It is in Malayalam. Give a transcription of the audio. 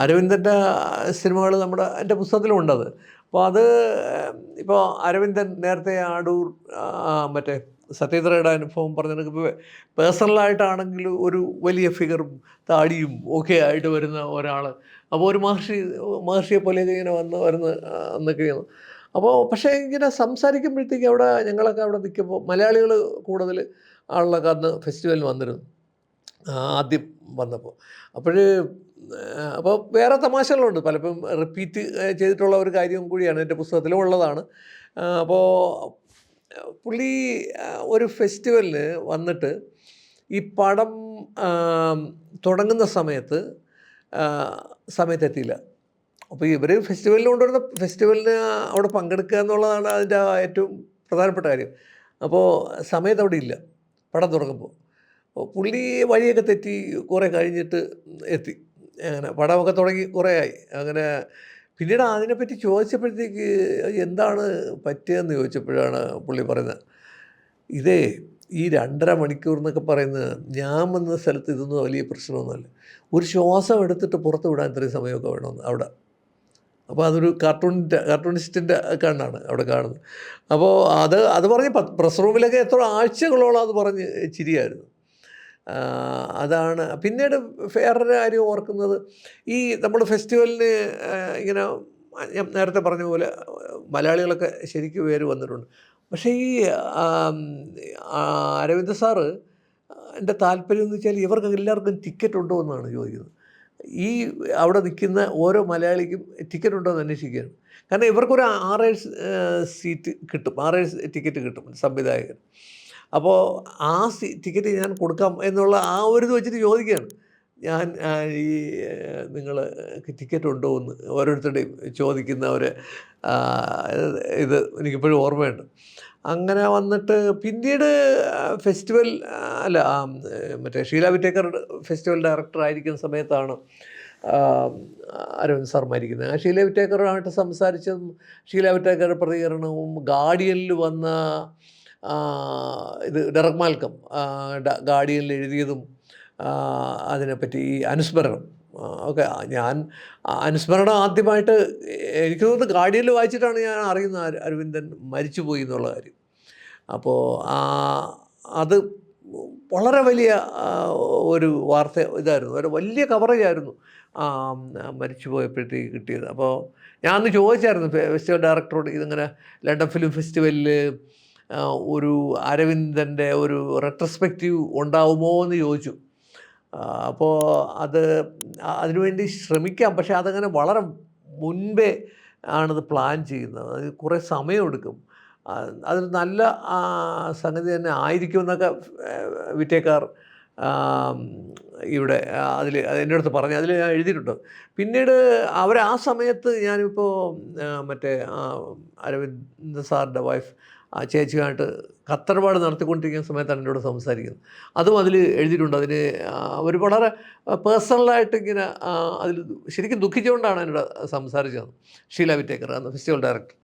അരവിന്ദൻ്റെ സിനിമകൾ എൻ്റെ പുസ്തകത്തിലുമുണ്ടത്. അപ്പോൾ അത് ഇപ്പോൾ അരവിന്ദൻ നേരത്തെ അടൂർ മറ്റേ സത്യത്രയുടെ അനുഭവം പറഞ്ഞെടുക്കുമ്പോൾ പേഴ്സണലായിട്ടാണെങ്കിൽ ഒരു വലിയ ഫിഗറും താടിയും ഒക്കെ ആയിട്ട് വരുന്ന ഒരാൾ. അപ്പോൾ ഒരു മഹർഷിയെ പോലെയൊക്കെ ഇങ്ങനെ വരുന്ന എന്നൊക്കെയാണ്. അപ്പോൾ പക്ഷേ ഇങ്ങനെ സംസാരിക്കുമ്പോഴത്തേക്ക് അവിടെ ഞങ്ങളൊക്കെ അവിടെ നിൽക്കുമ്പോൾ മലയാളികൾ കൂടുതൽ ആളിലൊക്കെ അന്ന് ഫെസ്റ്റിവലിന് വന്നിരുന്നു ആദ്യം വന്നപ്പോൾ. അപ്പോൾ വേറെ തമാശകളുണ്ട്, പലപ്പോഴും റിപ്പീറ്റ് ചെയ്തിട്ടുള്ള ഒരു കാര്യം കൂടിയാണ്, എൻ്റെ പുസ്തകത്തിലും ഉള്ളതാണ്. അപ്പോൾ പുള്ളി ഒരു ഫെസ്റ്റിവലിന് വന്നിട്ട് ഈ പടം തുടങ്ങുന്ന സമയത്തെത്തിയില്ല. അപ്പോൾ ഇവർ ഫെസ്റ്റിവലിന് കൊണ്ടുവരുന്ന ഫെസ്റ്റിവലിന് അവിടെ പങ്കെടുക്കുക എന്നുള്ളതാണ് അതിൻ്റെ ഏറ്റവും പ്രധാനപ്പെട്ട കാര്യം. അപ്പോൾ സമയത്ത് അവിടെ ഇല്ല പടം തുടങ്ങുമ്പോൾ. പുള്ളി വഴിയൊക്കെ തെറ്റി കുറേ കഴിഞ്ഞിട്ട് എത്തി. അങ്ങനെ പടമൊക്കെ തുടങ്ങി കുറേ ആയി. അങ്ങനെ പിന്നീട് അതിനെപ്പറ്റി ചോദിച്ചപ്പോഴത്തേക്ക് എന്താണ് പറ്റിയതെന്ന് ചോദിച്ചപ്പോഴാണ് പുള്ളി പറയുന്നത്, ഇതേ ഈ 2.5 മണിക്കൂർ എന്നൊക്കെ പറയുന്നത് ഞാൻ വന്ന സ്ഥലത്ത് ഇതൊന്നും വലിയ പ്രശ്നമൊന്നുമല്ല. ഒരു ശ്വാസം എടുത്തിട്ട് പുറത്ത് വിടാൻ ഇത്രയും സമയമൊക്കെ വേണമെന്ന് അവിടെ. അപ്പോൾ അതൊരു കാർട്ടൂണിസ്റ്റിൻ്റെ കണ്ണാണ് അവിടെ കാണുന്നത്. അപ്പോൾ അത് പറഞ്ഞ് പ്രസ് റൂമിലൊക്കെ എത്ര ആഴ്ചകളോളം അത് പറഞ്ഞ് ചിരിയായിരുന്നു. അതാണ്. പിന്നീട് വേറൊരു കാര്യം ഓർക്കുന്നത്, ഈ നമ്മൾ ഫെസ്റ്റിവലിന് ഇങ്ങനെ ഞാൻ നേരത്തെ പറഞ്ഞ പോലെ മലയാളികളൊക്കെ ശരിക്കും പേര് വന്നിട്ടുണ്ട്. പക്ഷേ ഈ അരവിന്ദ് സാറ് എൻ്റെ താല്പര്യം എന്ന് വെച്ചാൽ ഇവർക്ക് എല്ലാവർക്കും ടിക്കറ്റ് ഉണ്ടോ എന്നാണ് ചോദിക്കുന്നത്. ഈ അവിടെ നിൽക്കുന്ന ഓരോ മലയാളിക്കും ടിക്കറ്റ് ഉണ്ടോ എന്ന് അന്വേഷിക്കുകയാണ്. കാരണം ഇവർക്കൊരു 6-7 സീറ്റ് കിട്ടും, 6-7 ടിക്കറ്റ് കിട്ടും സംവിധായകൻ. അപ്പോൾ ആ ടിക്കറ്റ് ഞാൻ കൊടുക്കാം എന്നുള്ള ആ ഒരു ഇത് വെച്ചിട്ട് ചോദിക്കുകയാണ്. ഞാൻ ഈ നിങ്ങൾ ടിക്കറ്റ് ഉണ്ടോ എന്ന് ഓരോരുത്തരുടെയും ചോദിക്കുന്ന ഒരു ഇത് എനിക്കിപ്പോഴും ഓർമ്മയുണ്ട്. അങ്ങനെ വന്നിട്ട് പിന്നീട് ഫെസ്റ്റിവൽ മറ്റേ ഷീല വിറ്റേക്കർ ഫെസ്റ്റിവൽ ഡയറക്ടർ ആയിരിക്കുന്ന സമയത്താണ് അരവിന്ദ് സാർ മരിക്കുന്നത്. ആ ഷീല വിറ്റേക്കറുമായിട്ട് സംസാരിച്ചതും ഷീല വിറ്റേക്കറുടെ പ്രതികരണവും ഗാർഡിയനിൽ വന്ന ഇത് ഡെറക് മാൽക്കം ഗാർഡിയനിൽ എഴുതിയതും അതിനെപ്പറ്റി ഈ അനുസ്മരണം ഒക്കെ, ഞാൻ അനുസ്മരണം ആദ്യമായിട്ട് എനിക്ക് തോന്നുന്നു ഗാർഡിയനിൽ വായിച്ചിട്ടാണ് ഞാൻ അറിയുന്നത് അരവിന്ദൻ മരിച്ചുപോയി എന്നുള്ള കാര്യം. അപ്പോൾ അത് വളരെ വലിയ ഒരു വാർത്ത ഇതായിരുന്നു, ഒരു വലിയ കവറേജായിരുന്നു മരിച്ചു പോയപ്പോഴത്തേക്ക് കിട്ടിയത്. അപ്പോൾ ഞാൻ അന്ന് ചോദിച്ചായിരുന്നു ഫെസ്റ്റിവൽ ഡയറക്ടറോട്, ഇതിങ്ങനെ ലണ്ടൻ ഫിലിം ഫെസ്റ്റിവലിൽ ഒരു അരവിന്ദൻ്റെ ഒരു റെട്രോസ്പെക്റ്റീവ് ഉണ്ടാവുമോ എന്ന് ചോദിച്ചു. അപ്പോൾ അതിനുവേണ്ടി ശ്രമിക്കാം, പക്ഷേ അതങ്ങനെ വളരെ മുൻപേ ആണത് പ്ലാൻ ചെയ്യുന്നത്, അത് കുറേ സമയമെടുക്കും, അതൊരു നല്ല സംഗതി തന്നെ ആയിരിക്കുമെന്നൊക്കെ വിറ്റേക്കാർ ഇവിടെ എൻ്റെ അടുത്ത് പറഞ്ഞു, അതിൽ ഞാൻ എഴുതിയിട്ടുണ്ട്. പിന്നീട് ആ സമയത്ത് ഞാനിപ്പോൾ മറ്റേ അരവിന്ദ് സാറിൻ്റെ വൈഫ് ചേച്ചിയുമായിട്ട് കത്തർപാട് നടത്തിക്കൊണ്ടിരിക്കുന്ന സമയത്താണ് എന്നോട് സംസാരിക്കുന്നത്. അതും അതിൽ എഴുതിയിട്ടുണ്ട്. അതിന് അവർ വളരെ പേഴ്സണലായിട്ട് ഇങ്ങനെ അതിൽ ശരിക്കും ദുഃഖിച്ചുകൊണ്ടാണ് എന്നോട് സംസാരിച്ചത് ഷീല വിറ്റേക്കർ, അന്ന് ഫെസ്റ്റിവൽ ഡയറക്ടർ.